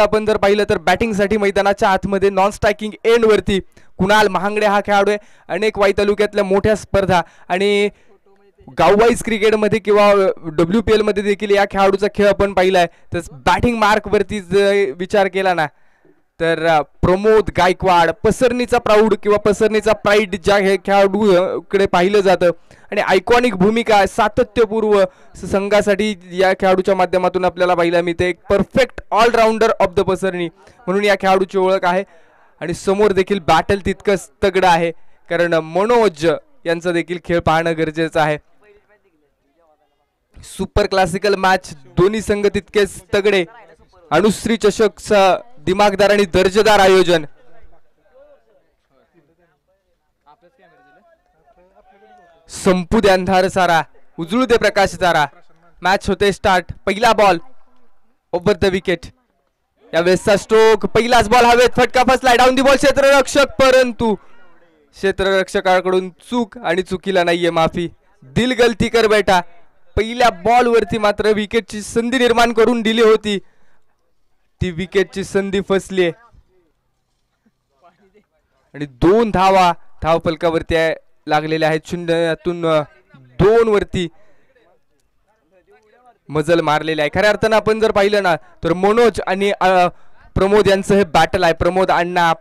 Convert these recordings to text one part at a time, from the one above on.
आपण जर पाहिलं तर बॅटिंगसाठी मैदानाच्या आतमध्ये नॉन स्ट्रायकिंग एंड वरती कुणाल महांगडे हा खेळाडू आहे. अनेक वाई तालुक्यातल्या मोठ्या स्पर्धा आणि गाववाईज क्रिकेटमध्ये किंवा WPL मध्ये देखील या खेळाडूचा खेळ आपण पाहिलाय. तर बॅटिंग मार्क वरती विचार केला ना तर प्रमोद गायकवाड पसरणीचा प्राऊड किंवा पसरणीचा प्राईड ज्या खेळाडूकडे पाहिलं जातं आणि आयकॉनिक भूमिका सातत्यपूर्व संघासाठी या खेळाडूच्या माध्यमातून आपल्याला पाहायला मिळते. एक perfect all-rounder of the Pasarni म्हणून या खेळाडूची ओळख आहे. आणि समोर देखील बॅटल तितकंच तगडं आहे कारण मनोज यांचा देखील खेळ पाहणं गरजेचं आहे. सुपर क्लासिकल मॅच दोन्ही संघ तितकेच तगडे. अनुश्री चषकचा दिमागदार आणि दर्जेदार आयोजन. संपू दे अंधार सारा उजळू दे प्रकाश तारा. मॅच होते स्टार्ट. पहिला बॉल ओव्हर द विकेट. यावेळेसचा स्ट्रोक पहिलाच बॉल हवेत फटका फसला. डाऊन दी बॉल क्षेत्ररक्षक परंतु क्षेत्ररक्षकाकडून चूक आणि चुकीला नाहीये माफी. दिल गलती कर बेटा. पहिल्या बॉल वरती मात्र विकेटची संधी निर्माण करून दिली होती. ती विकेटची संधी फसली आणि 2 धावा धावफलकावरती लागलेल्या आहेत. शून्यातून 2 वरती मजल मारलेले आहे. खऱ्या अर्थानं आपण जर पाहिलं ना तर मनोज आणि प्रमोद यांचं हे बॅटल आहे. प्रमोद अण्णा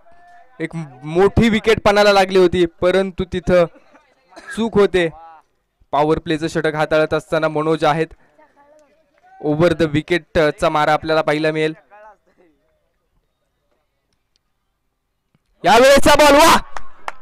एक मोठी विकेट पणाला लागली होती परंतु तिथं चूक होते. पॉवर प्लेचं षटक हाताळत असताना मनोज आहेत. ओव्हर द विकेटचा मारा आपल्याला पाहायला मिळेल. यावेळेचा बॉल वा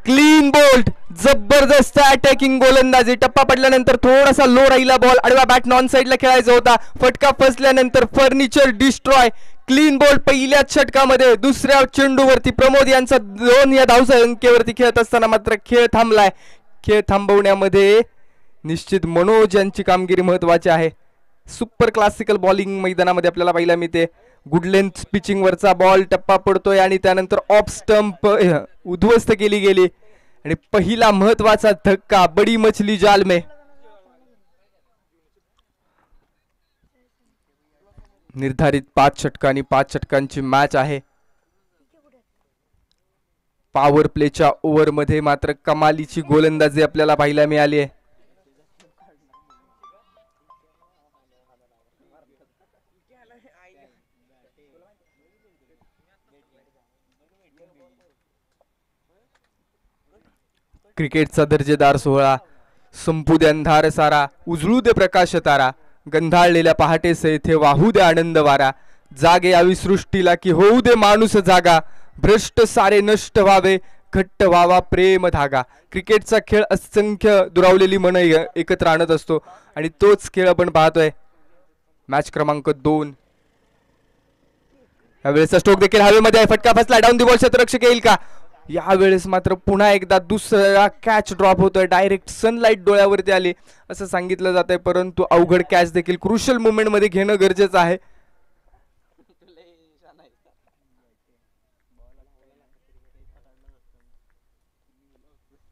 क्लीन बोल्ड. जबरदस्त अटॅकिंग गोलंदाजी. टप्पा पडल्यानंतर थोडासा लो राहिला बॉल. आडवा बॅट नॉन साइडला खेळायचा होता. फटका फसल्यानंतर फर्निचर डिस्ट्रॉय. क्लीन बोल्ड पहिल्याच षटकामध्ये. दुसऱ्या चेंडूवरती प्रमोद यांचा 2 या धावसंख्येवरती खेळत असताना मात्र खेळ थांबलाय. खेळ थांबवण्यामध्ये निश्चित मनोज यांची कामगिरी महत्वाची आहे. सुपर क्लासिकल बॉलिंग मैदानामध्ये आपल्याला पाहायला मिळते. गुड लेंथ पिचिंग वरचा बॉल टप्पा पडतोय आणि त्यानंतर ऑफ स्टंप उद्ध्वस्त केली गेली आणि पहिला महत्वाचा धक्का बडी मछली जाल में. निर्धारित 5 षटकांनी 5 षटकांची मॅच आहे. पॉवर प्लेच्या ओव्हर मध्ये मात्र कमालीची गोलंदाजी आपल्याला पाहायला मिळाली आहे. क्रिकेटचा दर्जेदार सोहळा. संपू दे अंधार सारा उजळू दे प्रकाश तारा. गंधाळलेल्या पहाटेस येथे वाहू दे आनंद वारा. जागे यावी सृष्टीला की होऊ दे माणूस जागा. भ्रष्ट सारे नष्ट व्हावे घट्ट व्हावा प्रेम धागा. क्रिकेटचा खेळ असंख्य दुरावलेली मन एकत्र आणत असतो आणि तोच खेळ आपण पाहतोय. मॅच क्रमांक 2. यावेळेचा स्ट्रोक देखील हवेमध्ये आहे. फटका फसला. डाऊन दी बॉल क्षेत्ररक्षक येईल का. यावेळेस मात्र पुन्हा एकदा दुसरा कॅच ड्रॉप होतोय. डायरेक्ट सनलाइट डोळ्यावरती आली असं सांगितलं जात आहे परंतु अवघड कॅच देखील क्रुशियल मुवमेंट मध्ये घेणं गरजेचं आहे.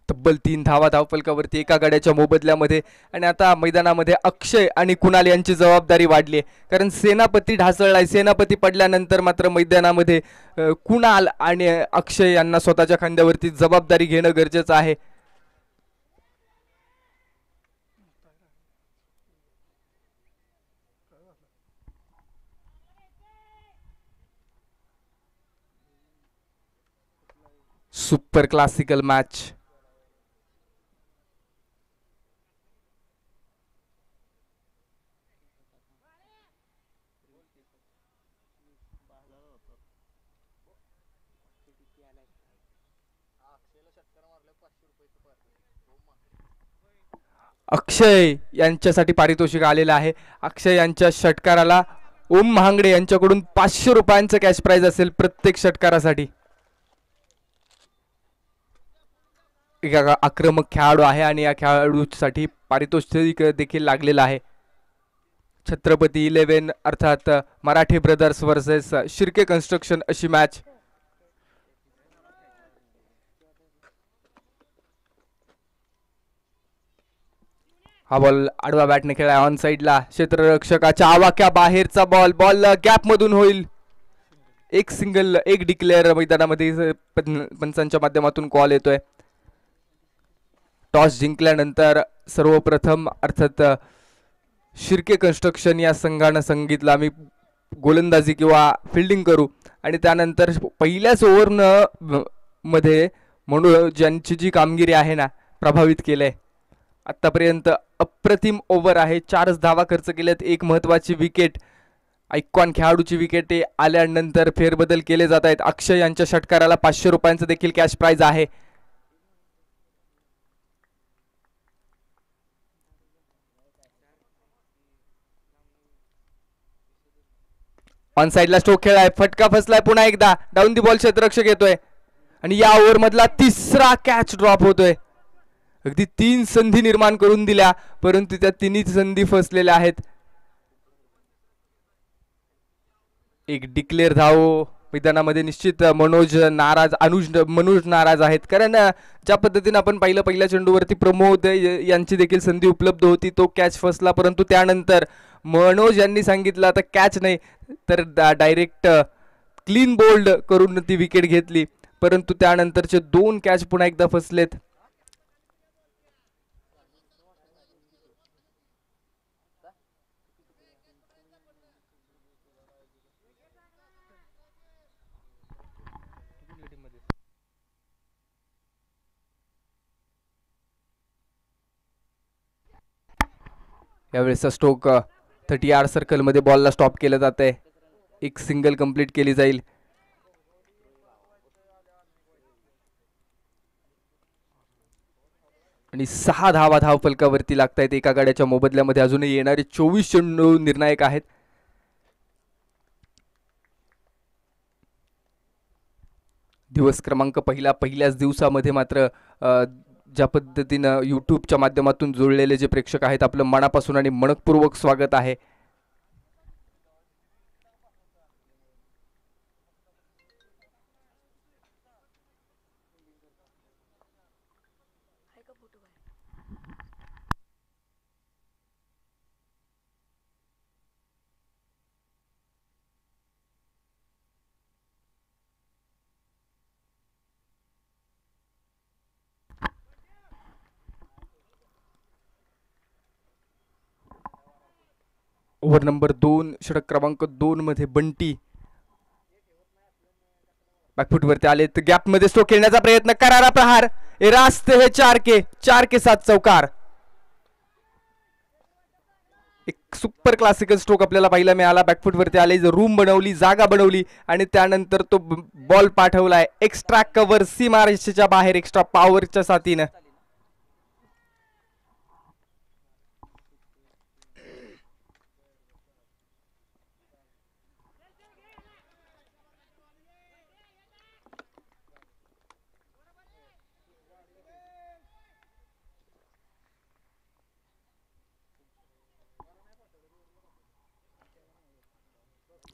तब्बल 3 धावा धावफलकावरती एका गड्याच्या मोबदल्यामध्ये. आणि आता मैदानामध्ये अक्षय आणि कुणाल यांची जबाबदारी वाढली आहे कारण सेनापती ढासळलाय. सेनापती पडल्यानंतर मात्र मैदानामध्ये कुणाल आणि अक्षय यांना स्वतःच्या खांद्यावरती जबाबदारी घेणं गरजेचं आहे. Super classical match. अक्षय यांच्यासाठी पारितोषिक आलेलं आहे. अक्षय यांच्या षटकाराला ओम महांगडे यांच्याकडून 500 रुपयांचं कॅश प्राइज असेल प्रत्येक षटकारासाठी. एक आक्रमक खेळाडू आहे आणि या खेळाडूसाठी पारितोषिक देखील लागलेलं आहे. छत्रपती 11 अर्थात Marathi brothers versus Shirke construction अशी मॅच. हा बॉल आडवा बॅटने खेळला ऑन साइडला. क्षेत्ररक्षकाच्या आवाक्या बाहेरचा बॉल. बॉल गॅप मधून होईल. एक सिंगल एक डिक्लेअर मैदानामध्ये पंचांच्या माध्यमातून कॉल येतोय. टॉस जिंकल्यानंतर सर्वप्रथम अर्थात शिर्के कन्स्ट्रक्शन या संघानं सांगितलं आम्ही गोलंदाजी किंवा फिल्डिंग करू आणि त्यानंतर पहिल्याच ओव्हरनं मध्ये म्हणून ज्यांची जी कामगिरी आहे ना प्रभावित केलंय. आतापर्यंत अप्रतिम ओव्हर आहे. 4च धावा खर्च केल्यात. एक महत्वाची विकेट आयकॉन खेळाडूची विकेट आल्यानंतर फेरबदल केले जात आहेत. अक्षय यांच्या षटकाराला 500 रुपयांचं देखील कॅश प्राइज आहे. ऑन साइडला स्ट्रोक खेळाय. फटका फसलाय पुन्हा एकदा. डाऊन दी बॉल क्षेत्ररक्षक येतोय आणि या ओव्हर मधला तिसरा कॅच ड्रॉप होतोय. अगदी 3 संधी निर्माण करून दिल्या परंतु त्या तिन्ही संधी फसलेल्या आहेत. एक डिक्लेअर धाव मैदानामध्ये निश्चित मनोज नाराज आहेत कारण ज्या पद्धतीने आपण पहिल्या चेंडूवरती प्रमोद यांची देखील संधी उपलब्ध होती. तो कॅच फसला परंतु त्यानंतर मनोज यांनी सांगितलं आता कॅच नाही तर डायरेक्ट क्लीन बोल्ड करून ती विकेट घेतली परंतु त्यानंतरचे 2 कॅच पुन्हा एकदा फसलेत. यावेळेसचा स्ट्रोक 30 यार्ड सर्कल मध्ये बॉलला स्टॉप केलं जात आहे. एक सिंगल कंप्लीट केली जाईल. आणि 6 धावा धाव फलकावरती लागतायत एका गाड्याच्या मोबदल्यामध्ये. अजूनही येणारे 24 चेंडू निर्णायक आहेत. दिवस क्रमांक पहिल्याच दिवसामध्ये मात्र ज्या पद्धतीनं यूट्यूबच्या माध्यमातून जोडलेले जे प्रेक्षक आहेत आपलं मनापासून आणि मनपूर्वक स्वागत आहे. ओव्हर नंबर 2 षटक क्रमांक 2 मध्ये बंटी बॅकफुट वरती आले तर गॅप मध्ये स्ट्रोक खेळण्याचा प्रयत्न. करारा प्रहार. रास्ते हे 4 के 7 चौकार. एक सुपर क्लासिकल स्ट्रोक आपल्याला पाहायला मिळाला. बॅकफुट वरती आले रूम बनवली जागा बनवली आणि त्यानंतर तो बॉल पाठवलाय एक्स्ट्रा कव्हर सीमारेषेच्या बाहेर एक्स्ट्रा पॉवरच्या साथीनं.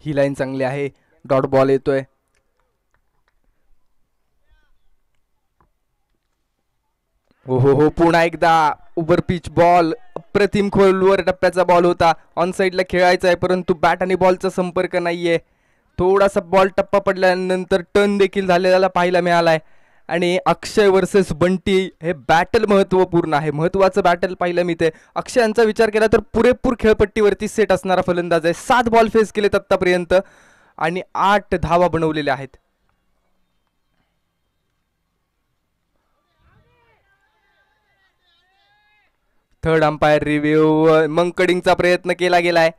ही लाईन चांगली आहे. डॉट बॉल येतोय. हो पुन्हा एकदा ओव्हर पिच बॉल. अप्रतिम खोलवर टप्प्याचा बॉल होता. ऑन साइडला खेळायचा आहे परंतु बॅट आणि बॉलचा संपर्क नाहीये. थोडासा बॉल टप्पा पडल्यानंतर टर्न देखील झालेला पाहायला मिळालाय. आणि अक्षय वर्सेस बंटी हे बॅटल महत्वपूर्ण आहे. महत्वाचं बॅटल पाहायला मिळते. अक्षय यांचा विचार केला तर पुरेपूर खेळपट्टीवरती सेट असणारा फलंदाज आहे. 7 बॉल फेस केलेत आतापर्यंत आणि 8 धावा बनवलेल्या आहेत. Third umpire review. मंकडींगचा प्रयत्न केला गेलाय.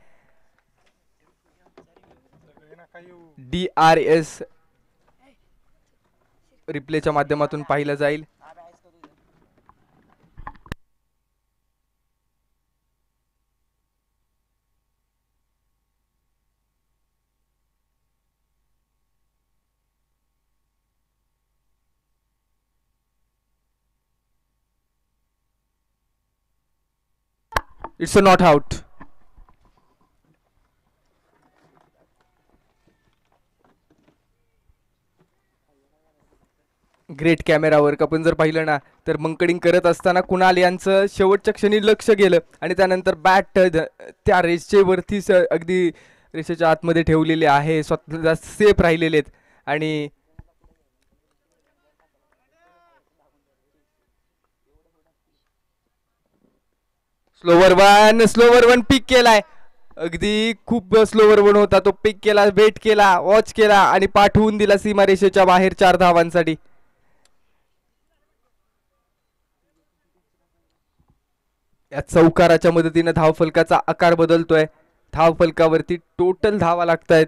DRS रिप्लेच्या माध्यमातून पाहिलं जाईल. It's a not out. Great camera work. आपण जर पाहिलं ना तर मंकडींग करत असताना कुणाल यांचं शेवटच्या क्षणी लक्ष गेलं आणि त्यानंतर बॅट त्या रेसचे वरती अगदी रेषेच्या आतमध्ये ठेवलेले आहे, स्वतःला सेफ राहिलेले आहेत. आणि स्लोवर वन पिक केलाय, अगदी खूप स्लोवर वन होता तो, पिक केला, वेट केला, वॉच केला आणि पाठवून दिला सीमारेषेच्या बाहेर 4 धावांसाठी. या चौकाराच्या मदतीने धावफलकाचा आकार बदलतोय. धावफलकावरती टोटल धावा लागतायत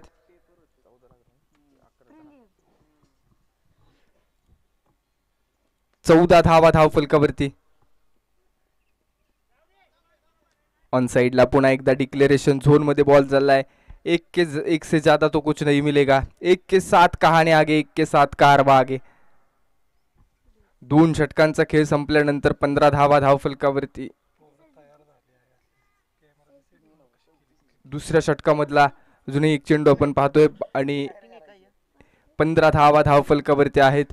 14 धावा धावफलकावरती. ऑन साइडला पुन्हा एकदा डिक्लेरेशन झोन मध्ये बॉल चाललाय. एक से ज्यादा तो कुछ नहीं मिलेगा. 1 के 7 कहाणी आगे, 1 के 7 कारवा आगे. 2 षटकांचा खेळ संपल्यानंतर 15 धावा धावफलकावरती. दुसऱ्या षटकामधला अजूनही एक चेंडू आपण पाहतोय आणि 15 धावा धावफलकावरती आहेत.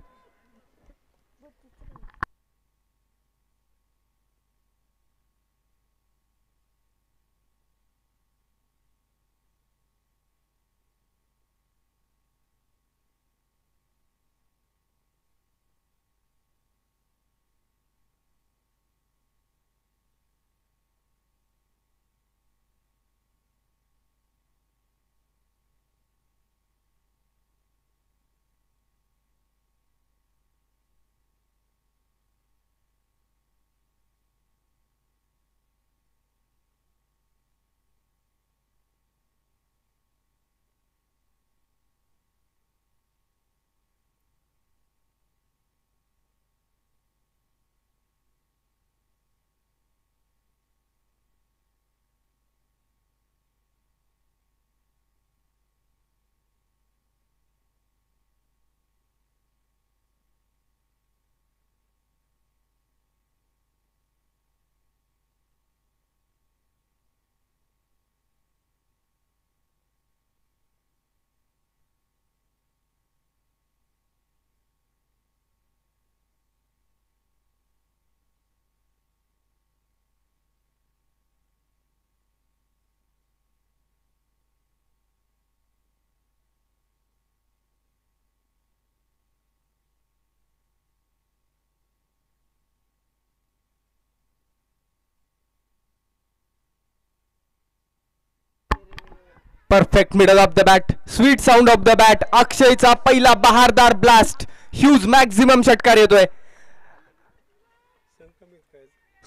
Perfect middle of the bat, sweet sound of the bat. अक्षयचा पहिला बहारदार ब्लास्ट, ह्यूज मॅक्झिमम षटकार येतोय.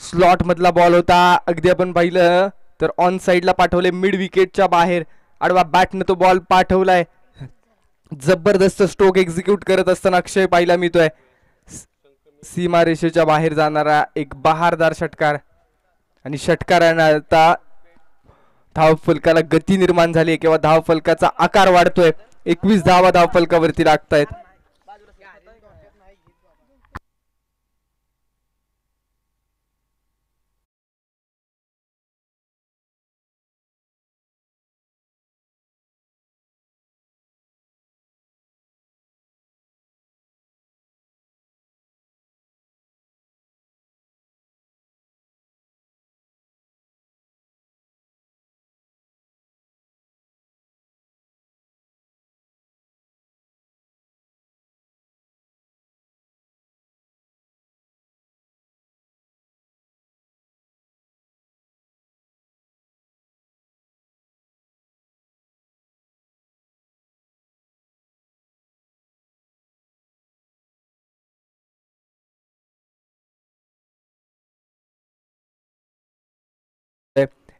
स्लॉट मधला बॉल होता, अगदी आपण पाहिलं तर ऑन साइडला पाठवले, मिड विकेटच्या बाहेर आडवा बॅटने तो बॉल पाठवलाय. जबरदस्त स्ट्रोक एक्झिक्यूट करत असताना अक्षय पाहिला मिळतोय. सीमारेषेच्या बाहेर जाणारा एक बहारदार षटकार आणि षटकाराने आता धावफलकाला गती निर्माण झाली किंवा धावफलकाचा आकार वाढतोय. 21 धावा धावफलकावरती लागतायत.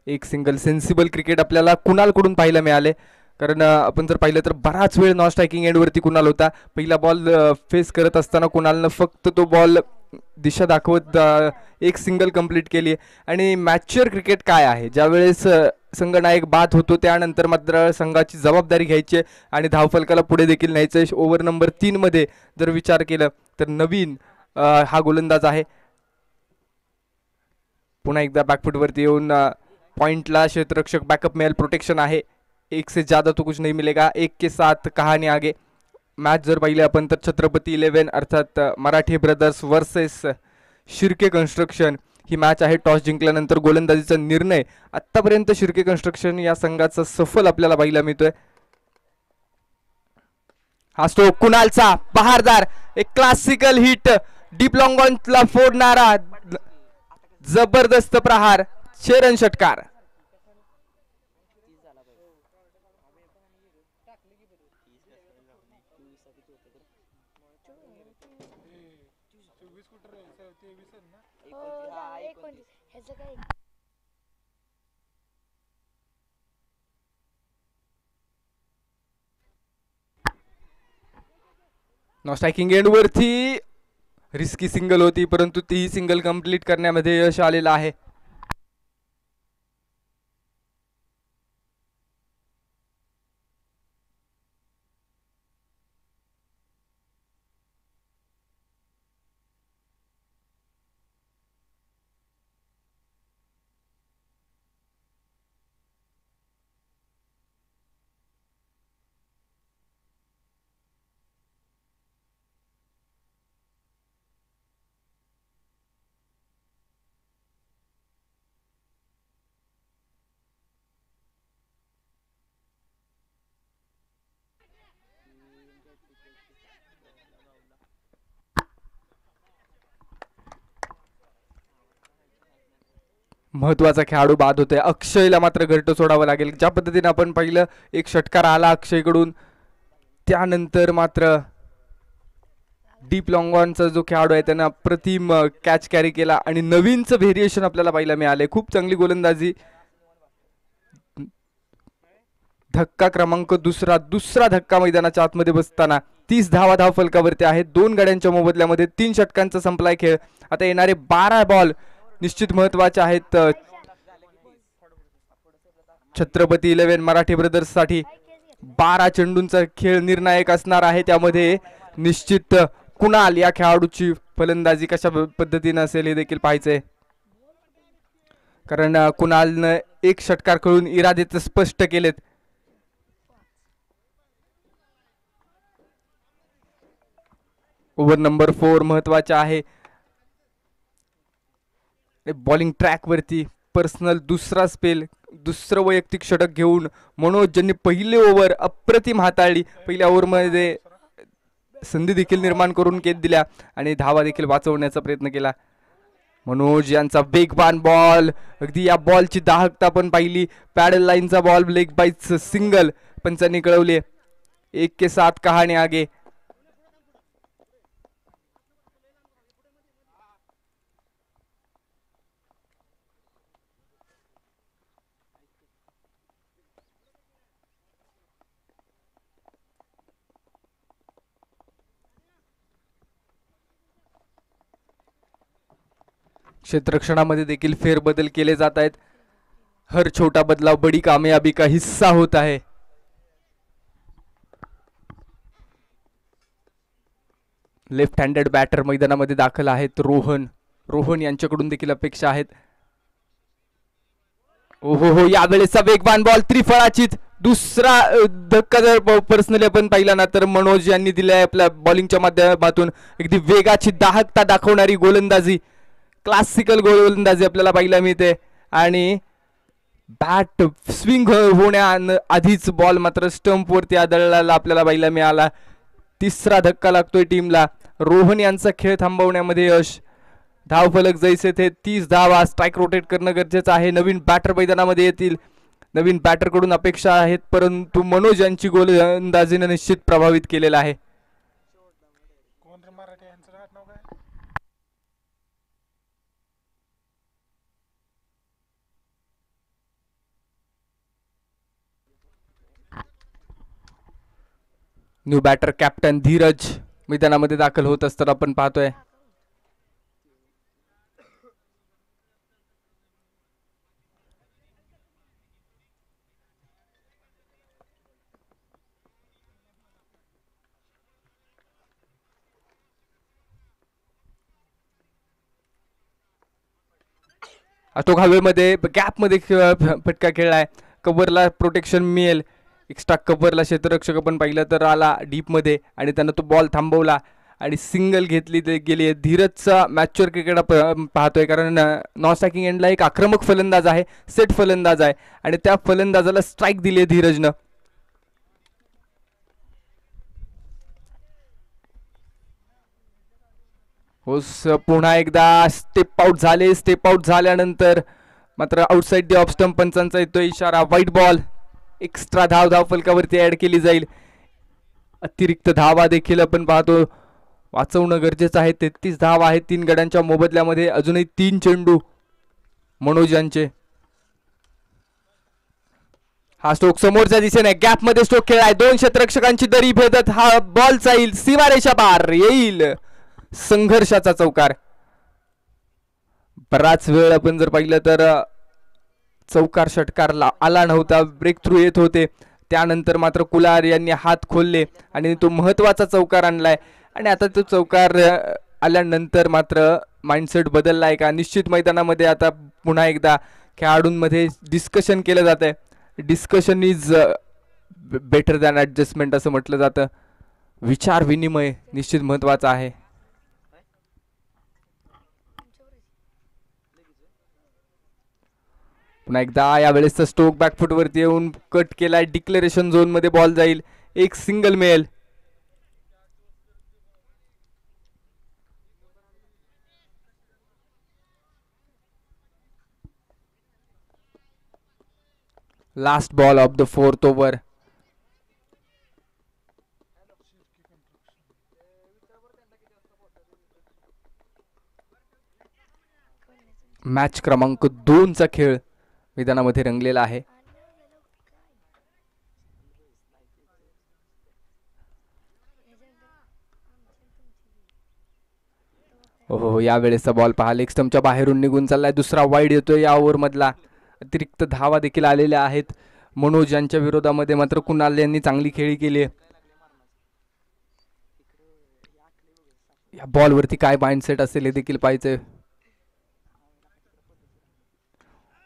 एक सिंगल सेन्सिबल क्रिकेट आपल्याला कुणाल कडून पाहायला मिळाले. कारण आपण जर पाहिलं तर बराच वेळ नॉन स्ट्रायकिंग एंडवरती कुणाल होता. पहिला बॉल फेस करत असताना कुणालनं फक्त तो बॉल दिशा दाखवत एक सिंगल कंप्लीट केली. आणि मॅच्युअर क्रिकेट काय आहे, ज्यावेळेस संघनायक बाद होतो त्यानंतर मात्र संघाची जबाबदारी घ्यायची आणि धावफलकाला पुढे देखील न्यायचं. ओव्हर नंबर 3 मध्ये जर विचार केलं तर नवीन हा गोलंदाज आहे. पुन्हा एकदा बॅकफुटवरती येऊन पॉइंटला क्षेत्ररक्षक बॅकअप मिळेल, प्रोटेक्शन आहे. 1 से ज्यादा तो कुछ नहीं मिलेगा. 1 के 7 कहाणी आगे. मॅच जर पाहिले आपण तर छत्रपती 11 अर्थात Marathi brothers versus Shirke construction ही मॅच आहे. टॉस जिंकल्यानंतर गोलंदाजीचा निर्णय आतापर्यंत शिर्के कन्स्ट्रक्शन या संघाचा सफल आपल्याला पाहायला मिळतोय. हा स्ट्रोक कुणालचा बहारदार, एक क्लासिकल हिट, डीप लॉंग ऑनला फोडणारा जबरदस्त प्रहार, 6 रन षटकार. नॉन स्ट्रायकिंग एंड वरती रिस्की सिंगल होती, परंतु ती सिंगल कंप्लीट करण्यामध्ये यश आलेलं आहे. महत्वाचा खेळाडू बाद होते. अक्षयला मात्र घरटं सोडावं लागेल. ज्या पद्धतीने आपण पाहिलं एक षटकार आला अक्षयकडून, त्यानंतर मात्र डीप लॉंग ऑनचा जो खेळाडू आहे त्यानं अप्रतिम कॅच कॅरी केला आणि नवीनचं व्हेरिएशन आपल्याला पाहायला मिळाले. खूप चांगली गोलंदाजी. धक्का क्रमांक दुसरा धक्का मैदानाच्या आतमध्ये बसताना 30 धावा धाव फलकावरती आहेत. 2 गाड्यांच्या मोबदल्यामध्ये 3 षटकांचा संपलाय खेळ. आता येणारे 12 बॉल निश्चित महत्वाचे आहेत छत्रपती 11 मराठी ब्रदर्स साठी. 12 चेंडूंचा खेळ निर्णायक असणार आहे. त्यामध्ये निश्चित कुणाल या खेळाडूची फलंदाजी कशा पद्धतीने असेल हे देखील पाहायचंय, कारण कुणालनं एक षटकार खेळून इरादे तर स्पष्ट केलेत. ओव्हर नंबर 4 महत्वाचा आहे. बॉलिंग ट्रॅक वरती पर्सनल दुसरं वैयक्तिक षटक घेऊन मनोज ज्यांनी पहिली ओव्हर अप्रतिम हाताळली. पहिल्या ओव्हरमध्ये संधी देखील निर्माण करून दिल्या आणि धावा देखील वाचवण्याचा प्रयत्न केला. मनोज यांचा वेगवान बॉल, अगदी या बॉलची दाहकता पण पाहिली. पॅडल लाईनचा बॉल, लेग बाईच सिंगल पंचांनी कळवले. 1 के 7 कहाणी आगे. क्षेत्ररक्षणामध्ये देखील फेरबदल केले जात आहेत. हर छोटा बदलाव बड़ी कामयाबी का हिस्सा होता है. लेफ्ट हँडेड बॅटर मैदानामध्ये दाखल आहेत रोहन यांच्याकडून देखील अपेक्षा आहेत. ओहो, यावेळेचा वेगवान बॉल त्रिफळाचीच. दुसरा धक्का जर पर्सनली आपण पाहिला ना तर मनोज यांनी दिलाय आपल्या बॉलिंगच्या माध्यमातून. अगदी वेगाची दाहकता दाखवणारी गोलंदाजी, क्लासिकल गोलंदाजी आपल्याला पाहायला मिळते. आणि बॅट स्विंग होण्या आधीच बॉल मात्र स्टंप वरती आदळला आपल्याला पाहायला मिळाला. 3रा धक्का लागतोय टीमला. रोहन यांचा खेळ थांबवण्यामध्ये यश. धावफलक जैसे थे 30 धावा. स्ट्राईक रोटेट करणं गरजेचं आहे. नवीन बॅटर मैदानामध्ये येतील. नवीन बॅटर कडून अपेक्षा आहेत, परंतु मनोज यांची गोलंदाजीने निश्चित प्रभावित केलेला आहे. न्यू बॅटर कॅप्टन धीरज मैदानामध्ये दाखल होत असताना आपण पाहतोय. तो हवेमध्ये गॅप मध्ये फटका खेळलाय. कव्हरला प्रोटेक्शन मिळेल. एक्स्ट्रा कव्हरला क्षेत्ररक्षक आपण पाहिलं तर आला डीप मध्ये आणि त्यानं तो बॉल थांबवला आणि सिंगल घेतली गेली आहे. धीरजचा मॅच्युअर क्रिकेट पाहतोय, कारण नॉन स्ट्रायकिंग एंडला एक आक्रमक फलंदाज आहे, सेट फलंदाज आहे आणि त्या फलंदाजाला स्ट्राईक दिली आहे धीरजनं. हो, पुन्हा एकदा स्टेप आउट झाले. स्टेप आउट झाल्यानंतर मात्र आउटसाइड दी ऑफ स्टंप पंचांचा येतो इशारा. White ball. एक्स्ट्रा धाव फलकावरती ऍड केली जाईल. अतिरिक्त धावा देखील आपण पाहतो वाचवणं गरजेचं आहे. 33 धाव आहेत 3 गड्यांच्या मोबदल्यामध्ये. अजूनही 3 चेंडू मनोज यांचे. हा स्ट्रोक समोरच्या दिशेने गॅप मध्ये स्ट्रोक खेळाय. 2 क्षेत्ररक्षकांची दरी भेदत हा बॉल जाईल सीमारेषा पार. येईल संघर्षाचा चौकार. बराच वेळ आपण जर पाहिलं तर चौकार षटकार आला नव्हता, ब्रेक थ्रू येत होते. त्यानंतर मात्र कुलार यांनी हात खोलले आणि तो महत्वाचा चौकार आणलाय. आणि आता तो चौकार आल्यानंतर मात्र माइंडसेट बदललाय का? निश्चित मैदानामध्ये आता पुन्हा एकदा खेळाडूंमध्ये डिस्कशन केलं जात आहे. Discussion is better than adjustment असं म्हटलं जातं. विचार विनिमय निश्चित महत्वाचा आहे. पुन्हा एकदा यावेळेस स्ट्रोक बॅकफुट वरती येऊन कट केलाय. डिक्लेरेशन झोन मध्ये बॉल जाईल. एक सिंगल मिळेल. Last ball of the 4th over. Match क्रमांक 2 चा खेळ मैदानामध्ये रंगलेला आहे. हो, यावेळेसचा बॉल पहा लेग स्टंपच्या बाहेरून निघून चाललाय. दुसरा वाईड येतोय या ओव्हर मधला. अतिरिक्त धावा देखील आलेल्या आहेत. मनोज यांच्या विरोधामध्ये मात्र कुणाल यांनी चांगली खेळी केली आहे. या बॉल वरती काय माइंडसेट असेल हे देखील पाहायचंय.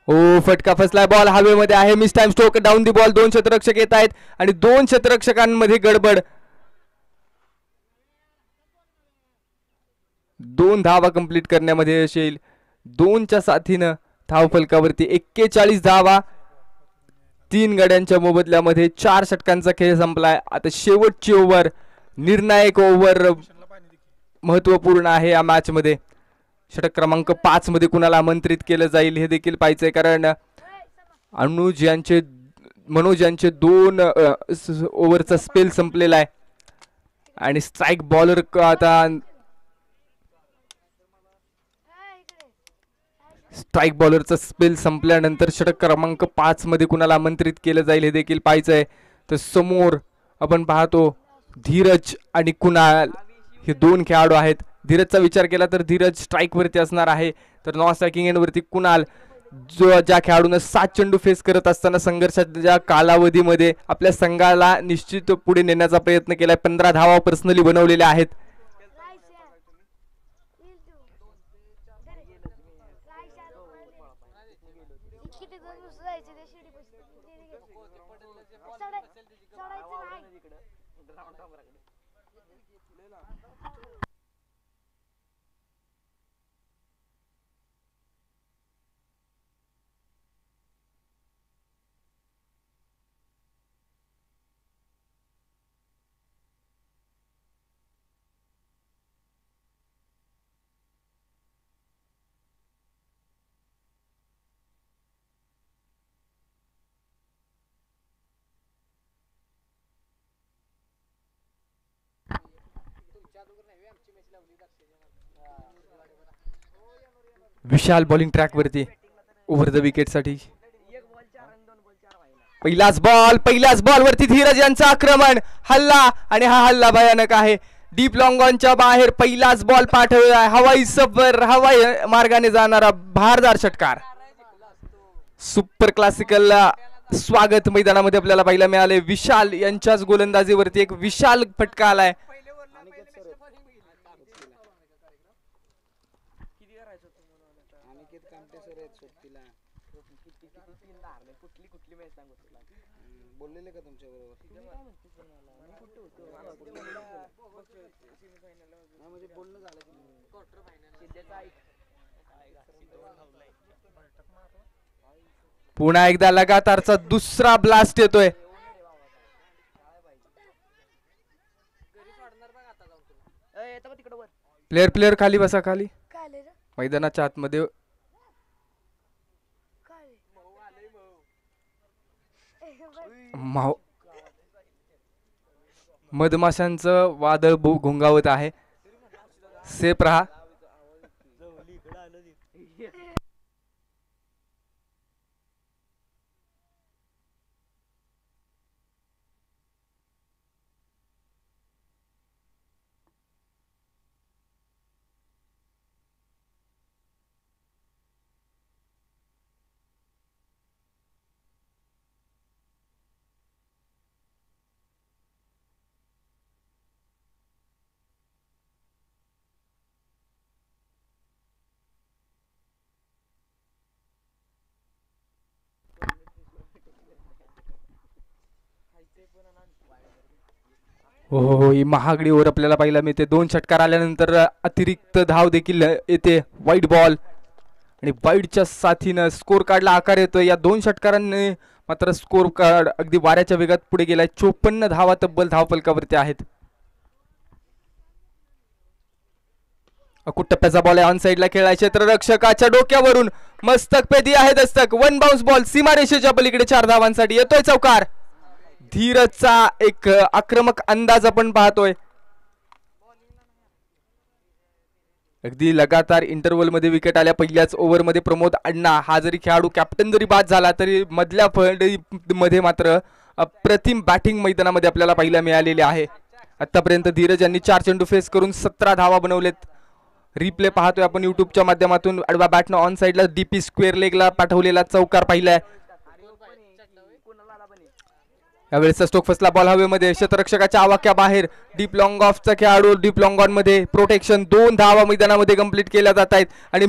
हो, फटका फसलाय. बॉल हवेमध्ये आहे. Miss time stroke down the ball. 2 क्षेत्ररक्षक येत आहेत आणि 2 क्षेत्ररक्षकांमध्ये गडबड. 2 धावा कंप्लीट करण्यामध्ये यश येईल. 2च्या साथीनं धाव फलकावरती 41 धावा 3 गड्यांच्या मोबदल्यामध्ये. 4 षटकांचा खेळ संपलाय. आता शेवटची ओव्हर, निर्णायक ओव्हर महत्वपूर्ण आहे या मॅच मध्ये. षटक क्रमांक 5 मध्ये कुणाला आमंत्रित केलं जाईल हे देखील पाहायचंय, कारण मनोज यांचे 2 ओव्हरचा स्पेल संपलेला आहे आणि स्ट्राईक बॉलर आता स्ट्राईक बॉलरचा स्पेल संपल्यानंतर षटक क्रमांक 5 मध्ये कुणाला आमंत्रित केलं जाईल हे देखील पाहायचंय. तर समोर आपण पाहतो धीरज आणि कुणाल हे 2 खेळाडू आहेत. धीरजचा विचार केला तर धीरज स्ट्राईक वरती असणार आहे, तर नॉन स्ट्रायकिंग एंड वरती कुणाल, जो ज्या खेळाडूने 7 चेंडू फेस करत असताना संघर्षाच्या कालावधीमध्ये आपल्या संघाला निश्चित पुढे नेण्याचा प्रयत्न केलाय. 15 धावा पर्सनली बनवलेल्या आहेत. विशाल बॉलिंग ट्रॅक वरती ओव्हर द विकेट साठी. पहिलाच बॉल वरती धीरज यांचं आक्रमण, हल्ला, आणि हा हल्ला भयानक आहे. डीप लॉंग ऑनच्या बाहेर पहिलाच बॉल पाठवला. हवाई सफर, हवाई मार्गाने जाणारा भारदार षटकार. सुपर क्लासिकल स्वागत मैदानामध्ये आपल्याला पाहायला मिळाले. विशाल यांच्याच गोलंदाजीवरती एक विशाल फटका आलाय. पुन्हा एकदा लगातारचा दुसरा ब्लास्ट येतोय. प्लेयर खाली बसा, खाली मैदानाच्या आतमध्ये. मधमाशांचं वादळ घोंगावत आहे. सेफ राहा. हो, ही महागडी ओव्हर आपल्याला पाहायला मिळते. 2 षटकार आल्यानंतर अतिरिक्त धाव देखील येते. वाईट बॉल आणि वाईटच्या साथीनं स्कोर कार्डला आकार येतोय. या 2 षटकारांनी मात्र स्कोर कार्ड अगदी वाऱ्याच्या वेगात पुढे गेलाय. 54 धावा तब्बल धावफलकावरती आहेत. अकुट टप्प्याचा बॉल आहे. ऑन साइडला खेळाय. क्षेत्ररक्षकाच्या डोक्यावरून मस्तक पे दिया आहे दस्तक. 1 बाउन्स बॉल सीमारेषेच्या पलीकडे 4 धावांसाठी येतोय चौकार. धीरजचा एक आक्रमक अंदाज आपण पाहतोय. अगदी लगातार इंटरव्हल मध्ये विकेट आल्या. पहिल्याच ओव्हर मध्ये प्रमोद अण्णा हा जरी खेळाडू कॅप्टन जरी बाद झाला तरी मधल्या मध्ये मात्र अप्रतिम बॅटिंग मैदानामध्ये आपल्याला पाहायला मिळालेली आहे. आतापर्यंत धीरज यांनी 4 चेंडू फेस करून 17 धावा बनवलेत. रिप्ले पाहतोय आपण युट्यूबच्या माध्यमातून. आडवा बॅटनं ऑन साइडला डीपी स्क्वेअर लेगला पाठवलेला चौकार पाहिलाय. यावेळेस स्टोक फसला. बॉल हवेमध्ये. क्षेत्ररक्षकाच्या आवाक्या बाहेर. डीप लॉंग ऑफचा खेळाडू डीप लॉंग ऑन मध्ये प्रोटेक्शन. 2 धावा मैदानामध्ये कंप्लीट केल्या जात आहेत आणि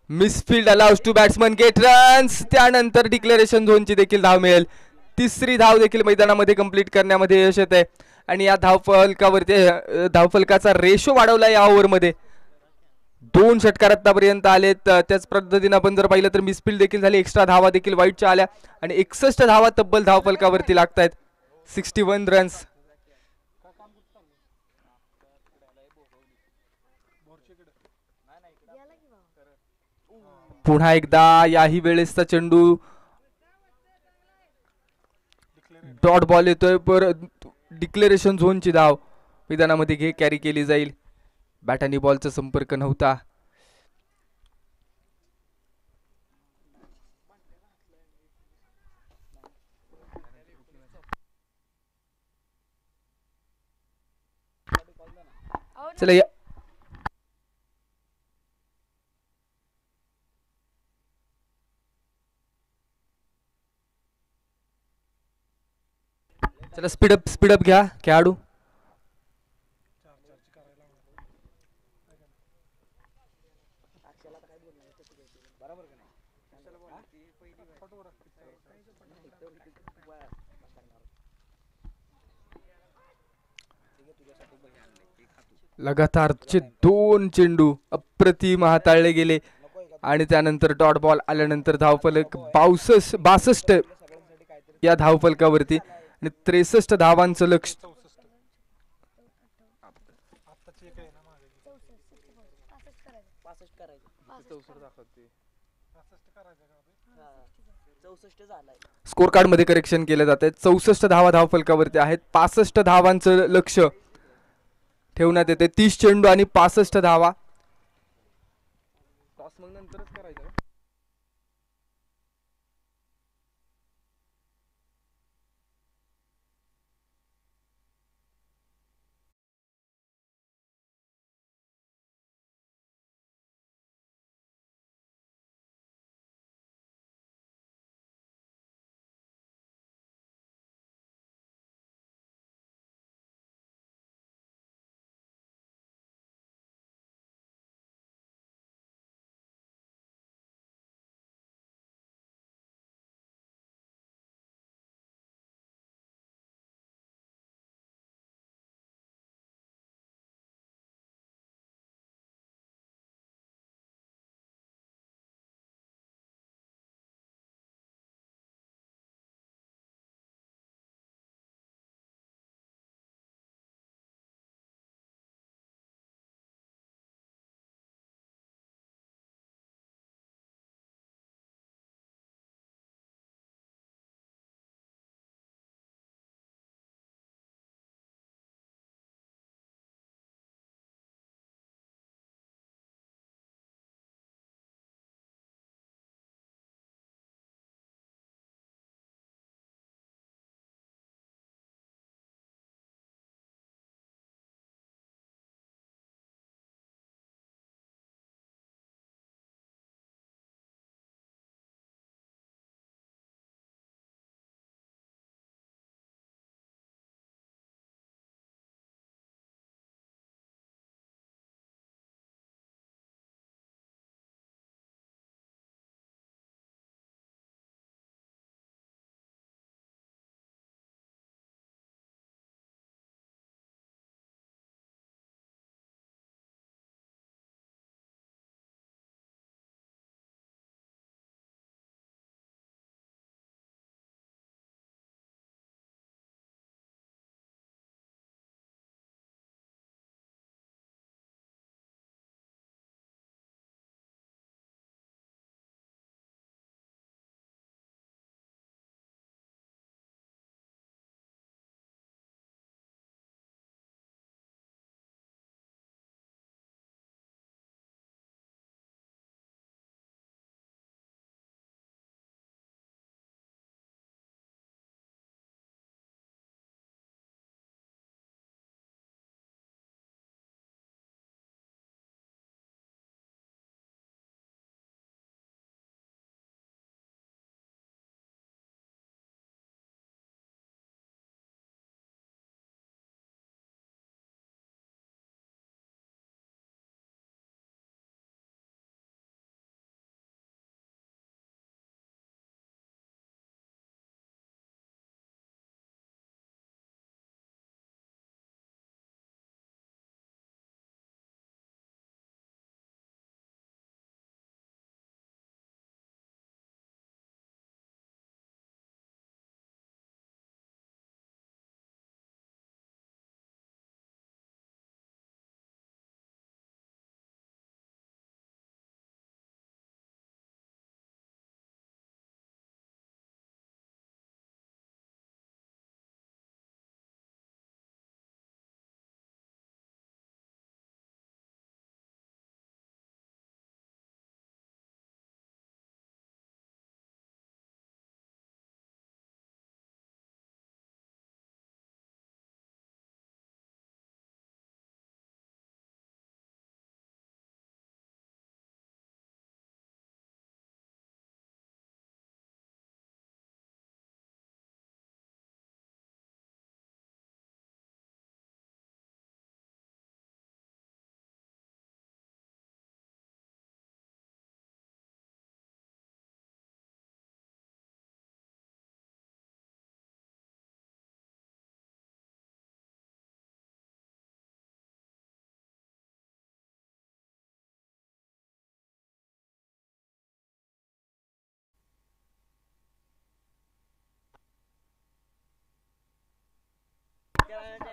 misfield allows to batsman get runs. त्यानंतर डिक्लेरेशन झोनची देखील धाव मिळेल. 3री धाव देखील मैदानामध्ये कंप्लीट करण्यामध्ये यश येत आहे आणि या धावफलकाचा रेशो वाढवला या ओव्हरमध्ये. 2 षटकार आतापर्यंत आलेत. त्याच पद्धतीने आपण जर पाहिलं तर मिसफील्ड देखील झाली. एक्स्ट्रा धावा देखील वाईटच्या आल्या आणि 61 धावा तब्बल धावफलकावरती लागतायत. 61 रन्स. पुन्हा एकदा याही वेळेसचा चेंडू डॉट बॉल येतोय. डिक्लेरेशन झोनची धाव मैदानामध्ये कॅरी केली जाईल. बॅट आणि बॉलचा संपर्क नव्हता. चला चला स्पीडअप घ्या खेळाडू. लगातारचे 2 चेंडू अप्रतिम हाताळले गेले आणि त्यानंतर डॉट बॉल आल्यानंतर धावफलक 62 या धावफलकावरती आणि 63 धावांचं लक्ष. स्कोर कार्ड मध्ये करेक्शन केले जाते. 64 धावा धावफलकावरती आहेत. 65 धावांचं लक्ष ठेवण्यात येते. 30 चेंडू आणि 65 धावा.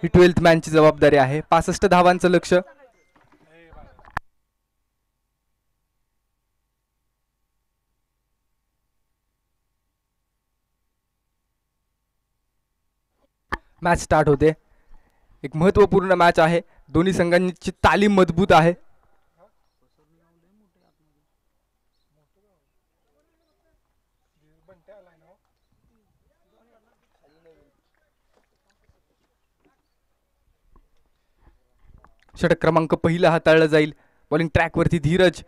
ही 12th मॅनची जबाबदारी आहे. 65 धावांचं लक्ष. मॅच स्टार्ट होते. एक महत्वपूर्ण मॅच आहे. दोन्ही संघांची तालीम मजबूत आहे. षटक क्रमांक पहिला हाताळला जाईल. बॉलिंग ट्रॅक वरती धीरज.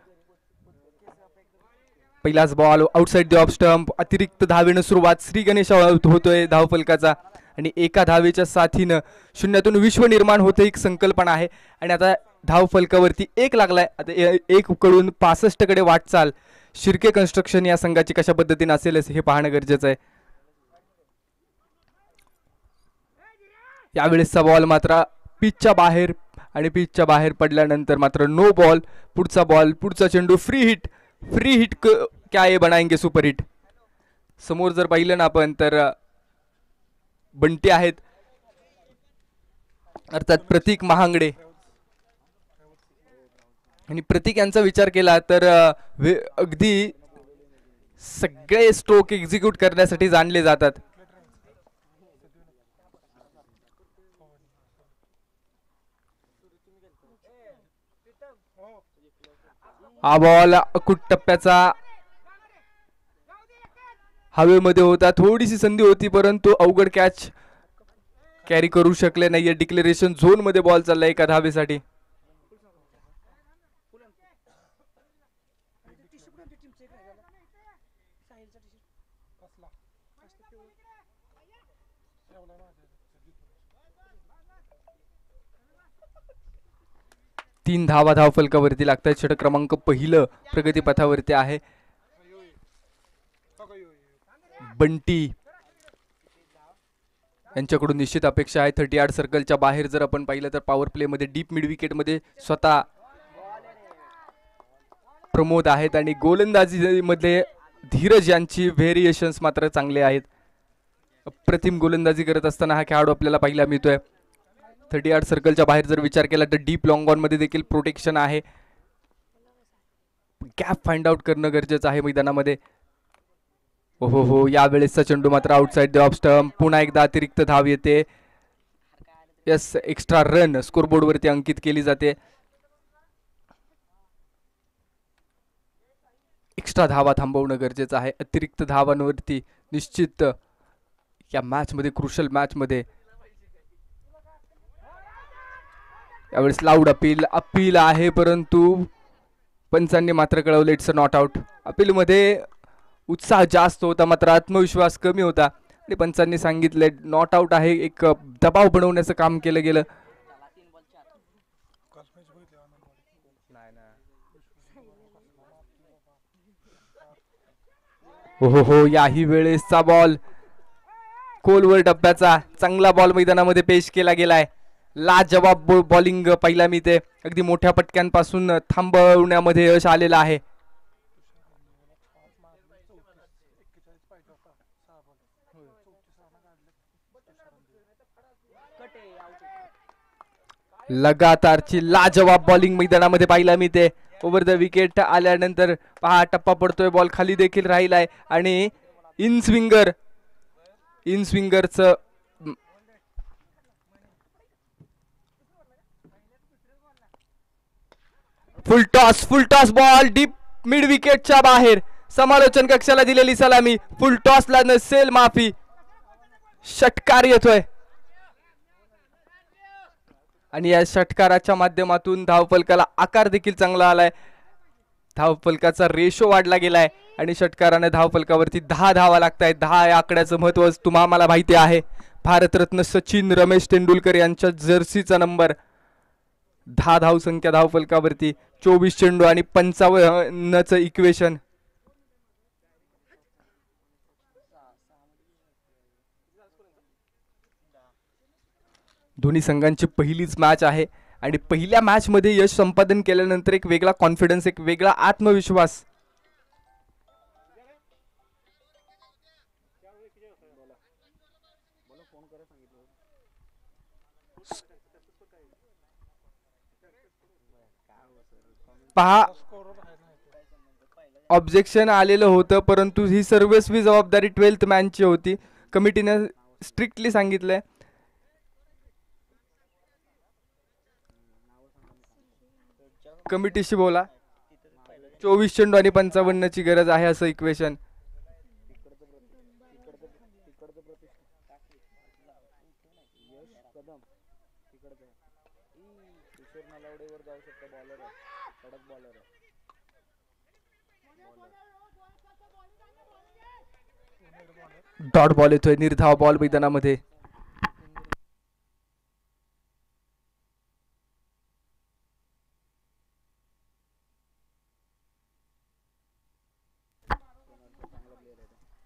पहिलाच ball outside the off stump. अतिरिक्त धावेनं सुरुवात. श्री गणेश होतोय धावफलकाचा आणि एका धावेच्या साथीनं शून्यातून विश्व निर्माण होते एक संकल्पना आहे. आणि आता धावफलकावरती एक लागलाय. आता एक कडून 65 कडे वाटचाल शिर्के कन्स्ट्रक्शन या संघाची कशा पद्धतीने असेल हे पाहणं गरजेचं आहे. यावेळेसचा बॉल मात्र पिचच्या बाहेर आणि पिचच्या बाहेर पडल्यानंतर मात्र नो बॉल. पुढचा बॉल पुढचा चेंडू फ्री हिट. फ्री हिट क्या ये बनाएंगे सुपर हिट. समोर जर पाहिलं ना आपण तर बंटी आहेत अर्थात प्रतीक महांगडे आणि प्रतीक यांचा विचार केला तर अगदी सगळे स्ट्रोक एक्झिक्यूट करण्यासाठी जाणले जातात. हा बॉल अकुट टप्प्याचा हवेमध्ये होता. थोडीशी संधी होती परंतु अवघड कॅच कॅरी करू शकले नाहीये. डिक्लेरेशन झोन मध्ये बॉल चाललाय एका धावेसाठी. तीन धावा धावफलकावरती लागतात. षटक क्रमांक पहिलं प्रगतीपथावरती आहे. बंटी यांच्याकडून निश्चित अपेक्षा आहे. 38 सर्कलच्या बाहेर जर आपण पाहिलं तर पॉवर प्ले मध्ये डीप मिड विकेट मध्ये स्वतः प्रमोद आहेत आणि गोलंदाजी मध्ये धीरज यांची व्हेरिएशन्स मात्र चांगले आहेत. अप्रतिम गोलंदाजी करत असताना हा खेळाडू आपल्याला पाहायला मिळतोय. 38 सर्कलच्या बाहेर जर विचार केला तर डीप लॉंग ऑन मध्ये देखील प्रोटेक्शन आहे. गॅप फाइंड आउट करणं गरजेचं आहे मैदानामध्ये. हो यावेळेसचा चेंडू मात्र आउटसाइड द ऑफ स्टंप. पुन्हा एकदा अतिरिक्त धाव येते. यस एक्स्ट्रा रन स्कोरबोर्ड वरती अंकित केली जाते. एक्स्ट्रा धावा थांबवणं गरजेचं आहे. अतिरिक्त धावांवरती निश्चित या मॅच मध्ये क्रुशल मॅच मध्ये यावेळेस लाऊड अपील आहे परंतु पंचांनी मात्र कळवलं it's a not out. Appeal मध्ये उत्साह जास्त होता मात्र आत्मविश्वास कमी होता आणि पंचांनी सांगितले नॉट आउट आहे. एक दबाव बनवण्याचं काम केलं गेलं. हो याही वेळेसचा बॉल खोलवर टप्प्याचा चांगला बॉल मैदानामध्ये पेश केला गेलाय. लाजवाब बॉलिंग पहिला मी ते अगदी मोठ्या पटक्यांपासून थांबवण्यामध्ये यश आलेलं आहे. लगातारची लाजवाब बॉलिंग मैदानामध्ये पाहिला मी ते. ओव्हर द विकेट आल्यानंतर पहा टप्पा पडतोय. बॉल खाली देखील राहिलाय आणि इन स्विंगरचं full toss ball deep mid विकेटच्या बाहेर. समालोचन कक्षाला दिलेली सलामी. फुल टॉसला नसेल माफी. षटकार येतोय आणि या षटकाराच्या माध्यमातून धावफलकाला आकार देखील चांगला आलाय. धावफलकाचा रेशो वाढला गेलाय आणि षटकाराने धावफलकावरती 10 धावा लागतायत. 10 या आकड्याचं महत्व तुम्हाला माहिती आहे. भारतरत्न सचिन रमेश तेंडुलकर यांच्या जर्सीचा नंबर. 10 धावसंख्या धावफलकावरती. 24 चेंडू आणि 55चं इक्वेशन. दोन्ही संघांची पहिलीच मॅच आहे आणि पहिल्या मॅच मध्ये यश संपादन केल्यानंतर एक वेगळा कॉन्फिडन्स, एक वेगळा आत्मविश्वास. पहा, ऑब्जेक्शन आलेलं होतं, परंतु ही सर्वस्वी जबाबदारी 12th मॅनची होती. कमिटीने स्ट्रिक्टली सांगितलंय. कमिटीशी बोला. 24 चेंडू आणि 55ची गरज आहे असं इक्वेशन. डॉट बॉल येतोय, निर्धाव बॉल मैदानामध्ये.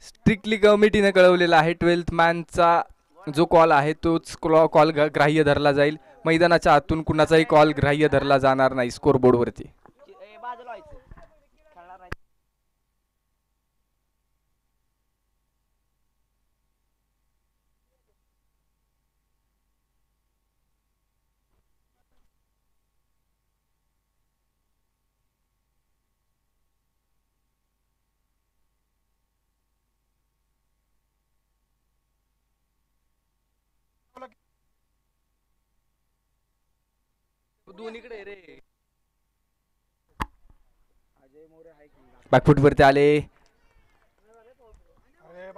स्ट्रिक्टली कमिटीने कळवलेला आहे 12th मॅनचा जो कॉल आहे तोच कॉल ग्राह्य धरला जाईल. मैदानाच्या आतून कुणाचाही कॉल ग्राह्य धरला जाणार नाही स्कोर बोर्ड वरती. बॅकफुट वरती आले.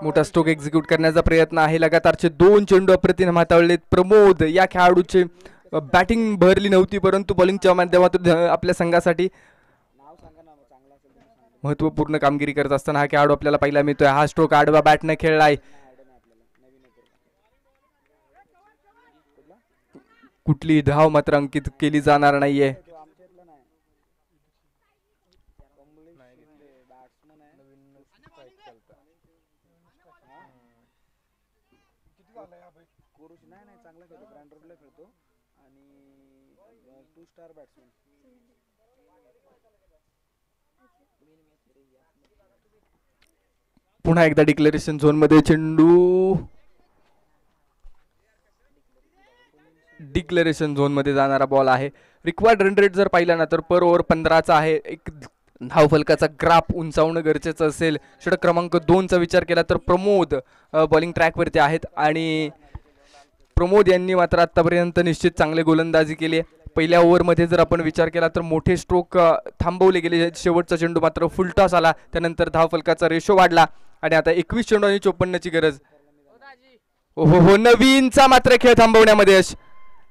मोठा स्ट्रोक एक्झिक्यूट करण्याचा प्रयत्न आहे. लगातारचे 2 चेंडू अप्रतिम हाताळलेत. प्रमोद या खेळाडूचे बॅटिंग भरली नव्हती, परंतु बॉलिंगच्या माध्यमातून आपल्या संघासाठी महत्वपूर्ण कामगिरी करत असताना हा खेळाडू आपल्याला पाहायला मिळतोय. हा स्ट्रोक आडवा बॅटने खेळलाय. कुठली धाव मात्र अंकित केली जाणार नाहीये. पुन्हा एकदा डिक्लेरेशन झोन मध्ये चेंडू डिक्लेरेशन झोन मध्ये जाणारा बॉल आहे. रिक्वायर्ड रन रेट जर पाहिला ना तर पर ओव्हर 15चा आहे. एक धावफलकाचा ग्राफ उंचावणं गरजेचं असेल. षटक क्रमांक 2चा विचार केला तर प्रमोद बॉलिंग ट्रॅकवरती आहेत आणि प्रमोद यांनी मात्र आतापर्यंत निश्चित चांगले गोलंदाजी केली आहे. पहिल्या ओव्हरमध्ये जर आपण विचार केला तर मोठे स्ट्रोक थांबवले गेले. शेवटचा चेंडू मात्र फुलटॉस आला. त्यानंतर धावफलकाचा रेशो वाढला आणि आता 21 चेंडू आणि 54ची गरज. हो, नवीनचा मात्र खेळ थांबवण्यामध्ये यश.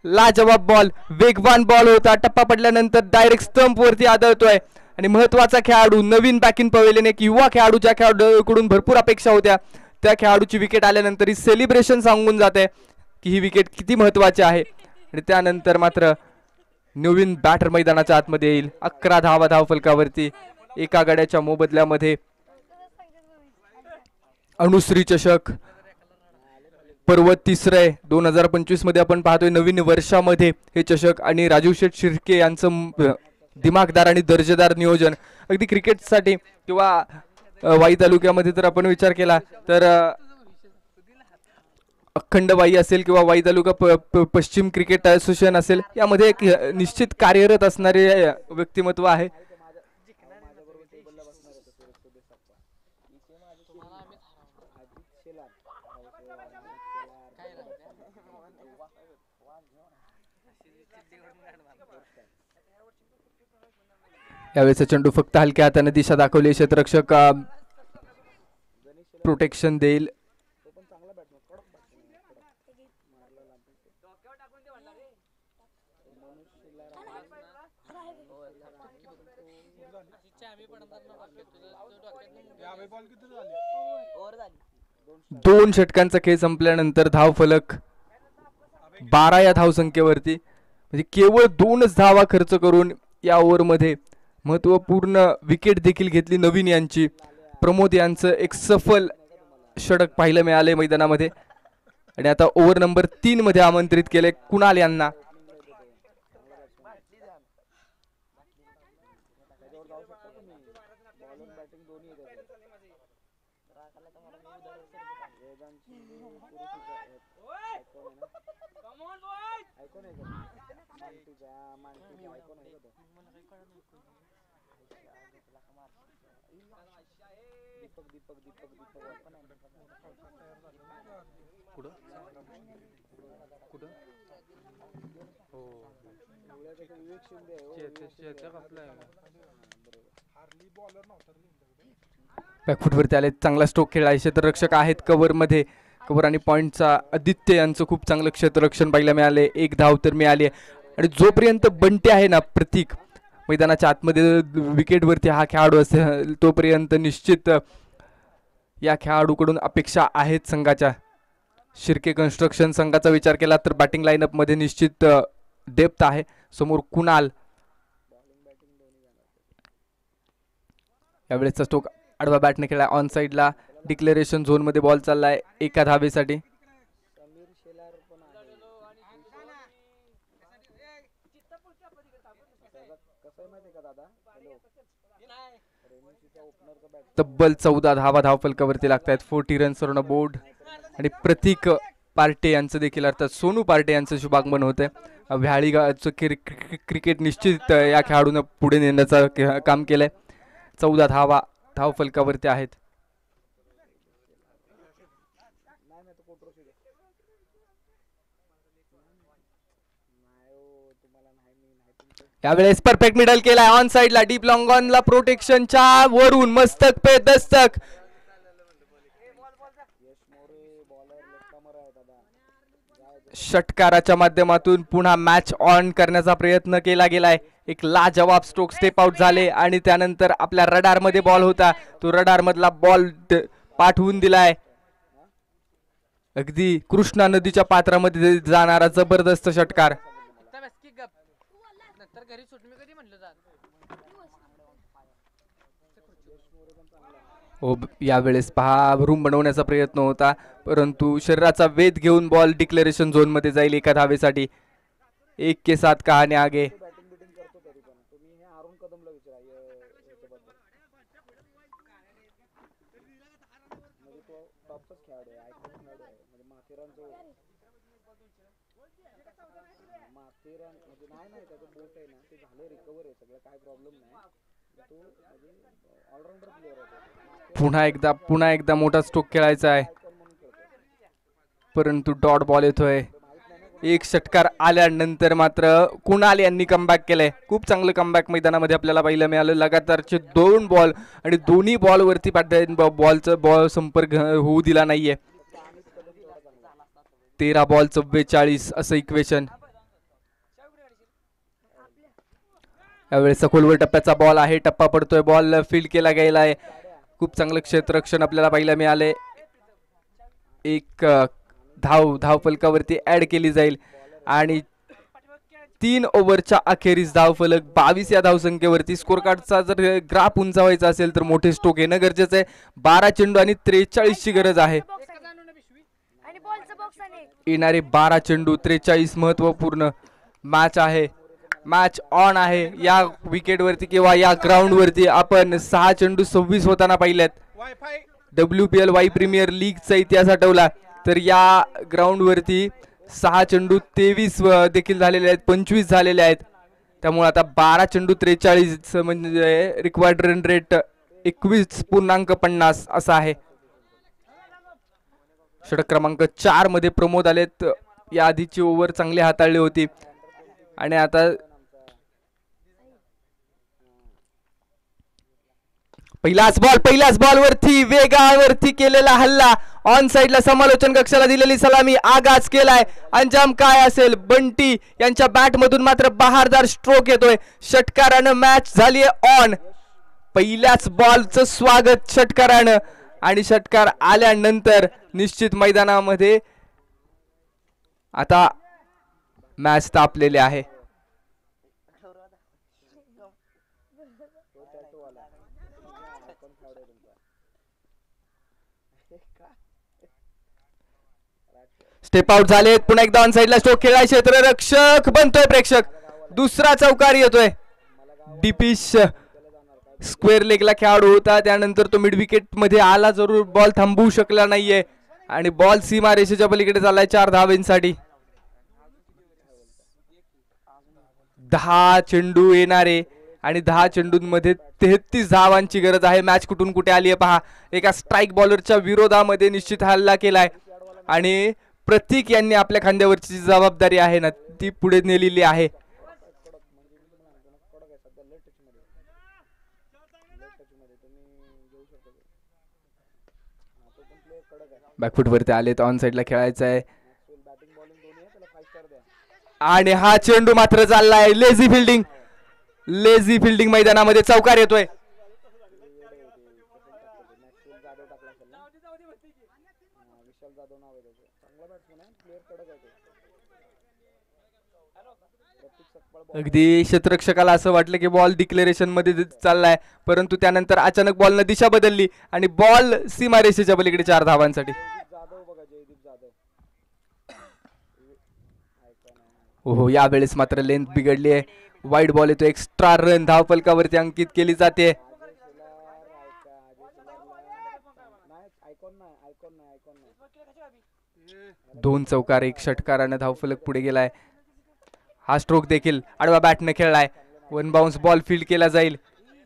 लाजवाब बॉल, वेगवान बॉल होता. टप्पा पडल्यानंतर डायरेक्ट स्टंप वरती आदळतोय आणि महत्वाचा खेळाडू नवीन बॅक इन पवेलियन, एक युवा खेळाडू ज्या खेळाडूकडून भरपूर अपेक्षा होत्या त्या खेळाडूची विकेट आल्यानंतर ही सेलिब्रेशन सांगून जाते की ही विकेट किती महत्वाची आहे. आणि त्यानंतर मात्र नवीन बॅटर मैदानाच्या आतमध्ये येईल. 11 धावा धावफलकावरती. एका गड्याच्या मोबदल्यामध्ये अनुश्री चषक पर्व तिसरं 2025 मध्ये आपण पाहतोय. नवीन वर्षामध्ये हे चषक आणि राजीव शेठ शिर्के यांचं दिमागदार आणि दर्जेदार नियोजन अगदी क्रिकेटसाठी किंवा वाई तालुक्यामध्ये जर आपण विचार केला तर अखंड वाई असेल किंवा वाई तालुका पश्चिम क्रिकेट असोसिएशन असेल, यामध्ये एक निश्चित कार्यरत असणारे व्यक्तिमत्व आहे. यावेळेचा चेंडू फक्त हलक्या हाताने दिशा दाखवली. क्षेत्ररक्षक प्रोटेक्शन देईल. दोन षटकांचा खेळ संपल्यानंतर धावफलक 12 या धावसंख्येवरती, म्हणजे केवळ 2च धावा खर्च करून या ओव्हरमध्ये महत्वपूर्ण विकेट देखील घेतली नवीन यांची. प्रमोद यांचं एक सफल षटक पाहायला मिळाले मैदानामध्ये. आणि आता ओव्हर नंबर 3 मध्ये आमंत्रित केले कुणाल यांना. बॅकफुटवरती आले, चांगला स्ट्रोक खेळला. क्षेत्ररक्षक आहेत कव्हर मध्ये, कव्हर आणि पॉइंटचा आदित्य यांचं खूप चांगलं क्षेत्ररक्षण पाहायला मिळाले. एक धाव तर मिळाली आणि जोपर्यंत बंटे आहे ना प्रतीक मैदानाच्या आतमध्ये विकेटवरती हा खेळाडू असेल तोपर्यंत निश्चित या खेळाडूकडून अपेक्षा आहेत संघाच्या. शिर्के कन्स्ट्रक्शन संघाचा विचार केला तर बॅटिंग लाईनअप मध्ये निश्चित डेप्थ आहे. समोर कुणाल, यावेळेसचा स्ट्रोक आडवा बॅटने खेळला. ऑन साइडला डिक्लेरेशन झोन मध्ये बॉल चाललाय एका धावेसाठी. तब्बल 14 धावा धावफलकावरती लागतात. 40 रन्स ऑन बोर्ड आणि प्रतीक पार्टे यांचं देखील अर्थात सोनू पार्टे यांचं शुभागमन होतंय. व्याळीगावचं क्रिकेट निश्चित या खेळाडूनं पुढे नेण्याचं काम केलंय. 14 धावा धावफलकावरती आहेत. यावेळेस परफेक्ट मिडल केलाय ऑन साइडला. डीप लॉंग ऑनला प्रोटेक्शनच्या वरून मस्तक पे दस्तक. षटकाराच्या माध्यमातून पुन्हा मॅच ऑन करण्याचा प्रयत्न केला गेलाय. एक लाजवाब स्ट्रोक स्टेप आउट झाले आणि त्यानंतर आपल्या रडार मध्ये बॉल होता तो रडार मधला बॉल पाठवून दिलाय. अगदी कृष्णा नदीच्या पात्रामध्ये जाणारा जबरदस्त षटकार. यावेळेस पहा रूम बनवण्याचा प्रयत्न होता परंतु शरीराचा वेध घेऊन बॉल डिक्लेरेशन झोन मध्ये जाईल एका धावेसाठी. 1 के 7 कहाणी आगे. पुन्हा एकदा मोठा स्ट्रोक खेळायचा आहे परंतु डॉट बॉल येतोय. एक षटकार आल्यानंतर मात्र कुणाल यांनी कमबॅक केलंय. खूप चांगलं कमबॅक मैदानामध्ये आपल्याला पाहायला मिळालं. लगातारचे 2 बॉल आणि दोन्ही बॉल वरती बॉल संपर्क होऊ दिला नाहीये. 13 बॉल 44 असं इक्वेशन. यावेळेस खोलवर टप्प्याचा बॉल आहे. टप्पा पडतोय, बॉल फील्ड केला गेलाय. खूप चांगलं क्षेत्ररक्षण आपल्याला पाहायला मिळाले. एक धाव फलकावरती ऍड केली जाईल आणि 3 ओव्हरच्या अखेरीस धावफलक 22 या धावसंख्येवरती. स्कोर कार्डचा जर ग्राफ उंचावायचा असेल तर मोठे स्ट्रोक येणं गरजेचं आहे. 12 चेंडू आणि 43 ची गरज आहे. येणारे 12 चेंडू 43 महत्वपूर्ण मॅच आहे. मॅच ऑन आहे. या विकेटवरती किंवा या ग्राउंड वरती आपण 6 चेंडू 26 होताना पाहिलेत. WPL वाई प्रीमियर लीगचा इतिहास आठवला तर या ग्राउंड वरती 6 चेंडू 23 देखील झालेले आहेत, 25 झालेले आहेत. त्यामुळे आता 12 चेंडू 43 म्हणजे रिक्वायर्ड रन रेट 21.50 असा आहे. षटक क्रमांक 4 मध्ये प्रमोद आलेत. या आधीची ओव्हर चांगली हाताळली होती आणि आता पहिल्याच बॉल वरती वेगावरती केलेला हल्ला. ऑन साइडला समालोचन कक्षाला दिलेली सलामी. आगाज केलाय. अंजाम काय असेल? बंटी यांच्या बॅट मधून मात्र बहारदार स्ट्रोक येतोय. षटकारानं मॅच झाली ऑन. पहिल्याच बॉलचं स्वागत षटकारानं आणि षटकार आल्यानंतर निश्चित मैदानामध्ये आता मॅच तापलेली आहे. स्टेप आउट झालेत. पुन्हा एकदा ऑन साइडला स्ट्रोक खेळाय. क्षेत्ररक्षक बनतोय प्रेक्षक. दुसरा चौकार येतोय. डिपिश स्क्वेअर लेगला खेळाडू होता त्यानंतर तो मिड विकेट मध्ये आला जरूर बॉल थांबवू शकला नाहीये आणि बॉल सीमा रेषेच्या पलीकडे चाललाय 4 धावांसाठी. 10 चेंडू येणारे आणि 10 चेंडूंमध्ये 33 धावांची गरज आहे. मॅच कुठून कुठे आली आहे पहा. एका स्ट्राईक बॉलरच्या विरोधामध्ये निश्चित हल्ला केलाय आणि प्रतीक यांनी आपल्या खांद्यावरची जी जबाबदारी आहे ना ती पुढे नेलेली आहे. बॅकफुट वरती आलेत. ऑन साइडला खेळायचं आहे आणि हा चेंडू मात्र चाललाय. लेझी फिल्डिंग मैदानामध्ये चौकार येतोय. अगदी क्षेत्ररक्षकाला असं वाटलं की बॉल डिक्लेरेशन मध्ये चाललाय, परंतु त्यानंतर अचानक बॉलनं दिशा बदलली आणि बॉल सीमारेषेच्या पलीकडे 4 धावांसाठी. हो यावेळेस मात्र लेंथ बिघडली आहे. वाईड बॉल येतो. एक्स्ट्रा रन धावफलकावरती अंकित केली जाते. 2 चौकार 1 षटकाराने धावफलक पुढे गेलाय. हा स्ट्रोक देखील आडवा बॅटने खेळलाय. 1 बाउन्स बॉल फील्ड केला जाईल.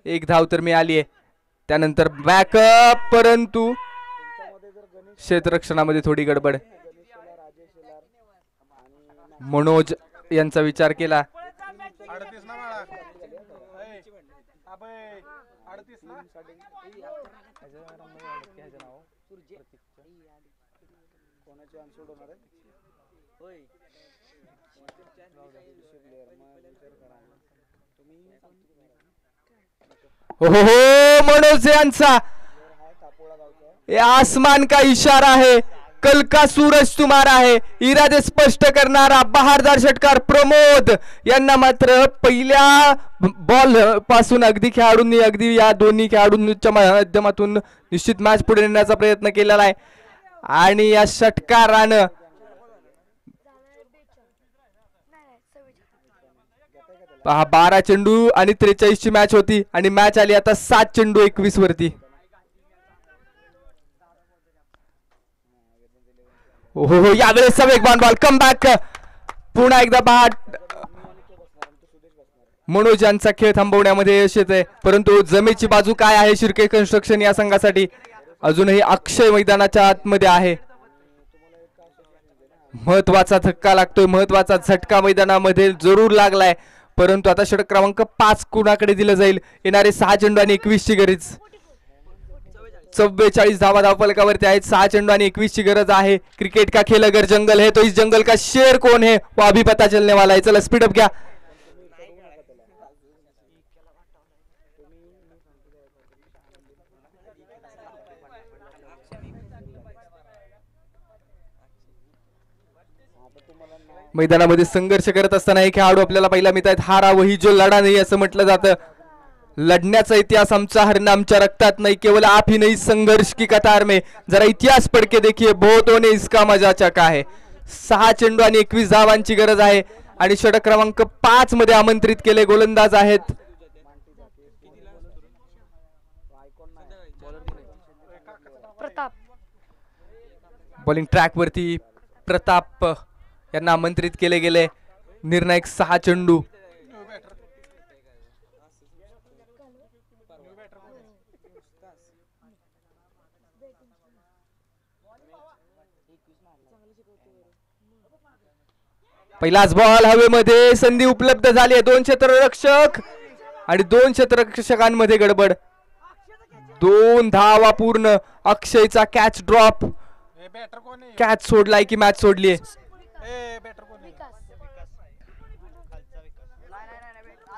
1 धाव तर मिळाली आहे. त्यानंतर बॅकअप, परंतु क्षेत्ररक्षणामध्ये थोडी गडबड. मनोज यांचा विचार केला. हो मनोज यांचा आसमान का इशारा है, कल का सूरज तुम्हारा है, इरादे स्पष्ट करणारा बहारदार षटकार प्रमोद यांना मात्र पहिल्या बॉल पासून अगदी खेळाडूंनी अगदी या दोन्ही खेळाडूंच्या माध्यमातून निश्चित मॅच पुढे नेण्याचा प्रयत्न केलेला आहे आणि या षटकारानं पहा 12 चेंडू आणि 43 ची मॅच होती आणि मॅच आली आता 7 चेंडू 21 वरती. हो यावेळेस वेगवान बॉल कम बॅक. पुन्हा एकदा बाट मनोज यांचा खेळ थांबवण्यामध्ये यश येते, परंतु जमेची बाजू काय आहे शिर्के कन्स्ट्रक्शन या संघासाठी. अजूनही अक्षय मैदानाच्या आतमध्ये आहे. महत्वाचा धक्का लागतोय, महत्वाचा झटका मैदानामध्ये जरूर लागलाय, परंतु आता षटक क्रमांक 5 कुणाकडे दिलं जाईल. येणारे 6 चेंडू आणि 21 ची गरज. 44 धावा धावफलकावरती आहेत. 6 चेंडू आणि 21 ची गरज आहे. क्रिकेट का खेल अगर जंगल है तो इस जंगल का शेर कौन है वो अभी पता चलने वाला है. चला स्पीड अप घ्या. मैदानामध्ये संघर्ष करत असताना हे खेळाडू आपल्याला पहिला मिळत आहेत. हारा वही जो लढा नाही असं म्हटलं जातं. लढण्याचा इतिहास आमचा हरना आमच्या रक्तात नाही, केवळ आप ही नहीं संघर्ष की कतार में. जरा इतिहास पढ़ के देखिए बहुत होने इसका मजा चका है. 6 चेंडू आणि 21 धावांची गरज आहे आणि षटक क्रमांक 5 मध्ये आमंत्रित केले गोलंदाज आहेत. बॉलिंग ट्रॅक वरती प्रताप यांना आमंत्रित केले गेले. निर्णायक 6 चेंडू. पहिलाच बॉल हवेमध्ये. संधी उपलब्ध झाली आहे. 2 क्षेत्ररक्षक आणि 2 क्षेत्ररक्षकांमध्ये गडबड. 2 धावा पूर्ण. अक्षयचा कॅच ड्रॉप. कॅच सोडलाय की मॅच सोडलीये.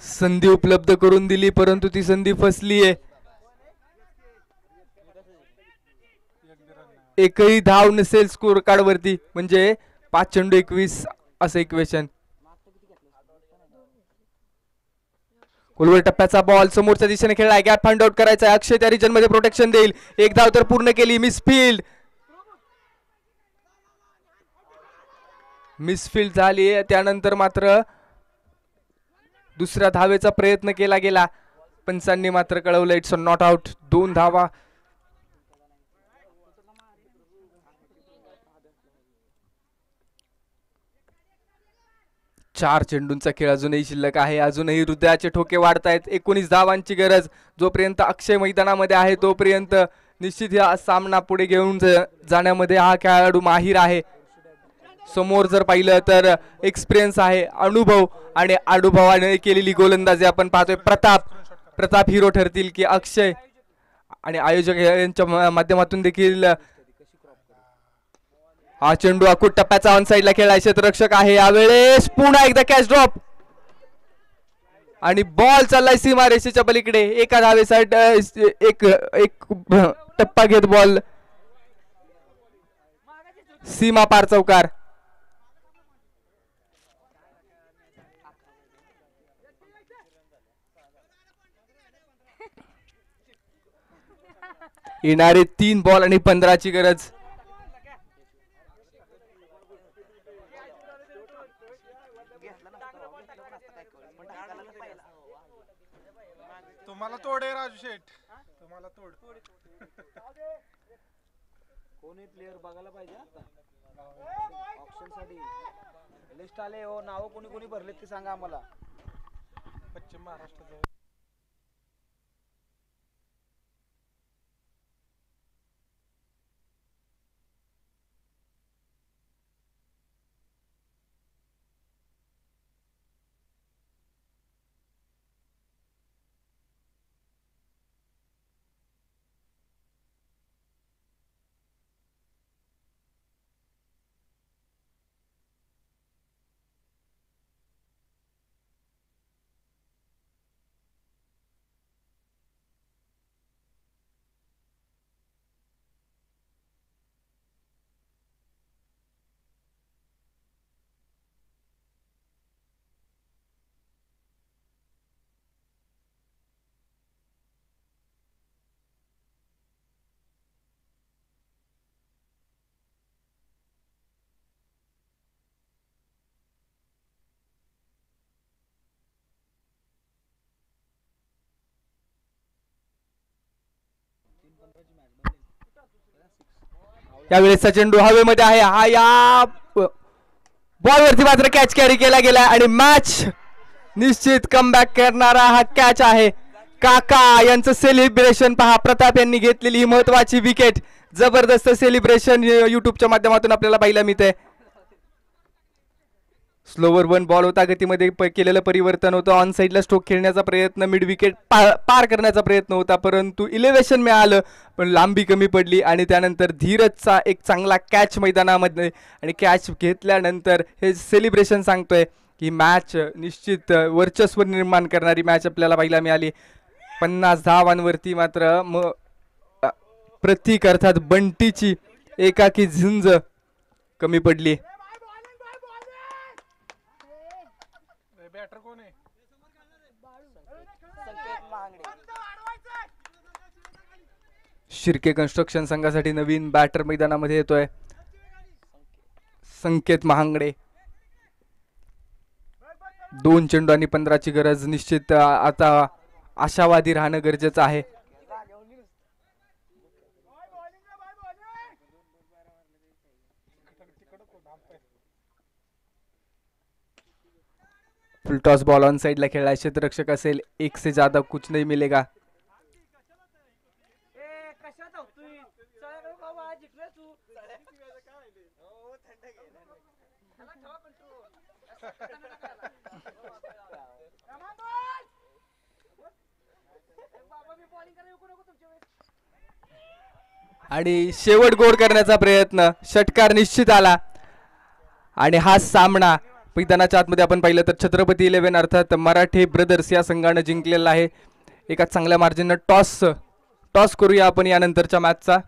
संधी उपलब्ध करून दिली, परंतु ती संधी फसलीये. एकही धाव नसेल स्कोर कार्ड वरती, म्हणजे 5 चेंडू 21 असं इक्वेशन. गोलवर टप्प्याचा बॉल समोरच्या दिशेने खेळलाय. गॅप फाइंड आउट करायचा आहे. अक्षय त्या रिजन मध्ये प्रोटेक्शन देईल. 1 धाव तर पूर्ण केली. मिसफील्ड झाली. त्यानंतर मात्र दुसऱ्या धावेचा प्रयत्न केला गेला. पंचांनी मात्र कळवलं इट्स नॉट आउट. 2 धावा. 4 चेंडूंचा खेळ अजूनही शिल्लक आहे. अजूनही हृदयाचे ठोके वाढतायत. 19 धावांची गरज. जोपर्यंत अक्षय मैदानामध्ये आहे तोपर्यंत निश्चित हा सामना पुढे घेऊन जाण्यामध्ये हा खेळाडू माहीर आहे. समोर जर पाहिलं तर एक्सपिरियन्स आहे, अनुभव आणि अनुभवाने केलेली गोलंदाजी आपण पाहतोय. प्रताप हिरो ठरतील की अक्षय, आणि आयोजक यांच्या माध्यमातून देखील हा चेंडू अकुट टप्प्याचा ऑन साइडला खेळाय. क्षेत्ररक्षक आहे यावेळेस. पुन्हा एकदा कॅच ड्रॉप आणि बॉल चाललाय सीमा रेषेच्या पलीकडे. एका धावेसाठी एक टप्पा घेत बॉल सीमा पार चौकार. येणारे 3 बॉल आणि 15ची गरज. तुम्हाला तोड आहे राजू शेठ, तुम्हाला तोड. कोणी प्लेयर बघायला पाहिजे आता ऑप्शन साठी. लिस्ट आले हो, नाव कोणी कोणी भरलेत ते सांगा आम्हाला. पश्चिम महाराष्ट्राचं यावेळेसचा चेंडू हवेमध्ये आहे. हा या बॉलवरती मात्र कॅच कॅरी केला गेला आणि मॅच निश्चित कमबॅक करणारा हा कॅच आहे. काका यांचं सेलिब्रेशन पहा. प्रताप यांनी घेतलेली ही महत्वाची विकेट. जबरदस्त सेलिब्रेशन युट्यूबच्या माध्यमातून आपल्याला पाहायला मिळते. स्लोवर 1 बॉल होता. गतीमध्ये केलेलं परिवर्तन होतं. ऑन साइडला स्ट्रोक खेळण्याचा प्रयत्न, मिड विकेट पार करण्याचा प्रयत्न होता, परंतु इलेव्हेशन मिळालं पण लांबी कमी पडली. आणि त्यानंतर धीरजचा एक चांगला कॅच मैदानामध्ये, आणि कॅच घेतल्यानंतर हे सेलिब्रेशन सांगतोय की मॅच निश्चित वर्चस्व निर्माण करणारी मॅच आपल्याला पाहायला मिळाली. 50 धावांवरती मात्र प्रतीक अर्थात बंटीची एकाकी झुंज कमी पडली. बॅटर कोण आहे? शिर्के कन्स्ट्रक्शन संघासाठी नवीन बॅटर मैदानामध्ये येतोय संकेत महांगडे. 2 चेंडू आणि 15ची गरज. निश्चित आता आशावादी राहणं गरजेचं आहे. फुल टॉस बॉल ऑन साइड ला खेळला. क्षेत्ररक्षक असेल. 1 से ज्यादा कुछ नहीं मिलेगा. आणि शेवट गोड करण्याचा प्रयत्न. षटकार निश्चित आला आणि हा सामना मैदानाच्या आतमध्ये आपण पाहिलं तर छत्रपती 11 अर्थात मराठे ब्रदर्स या संघानं जिंकलेला आहे एका चांगल्या मार्जिननं. टॉस करूया आपण यानंतरच्या मॅचचा.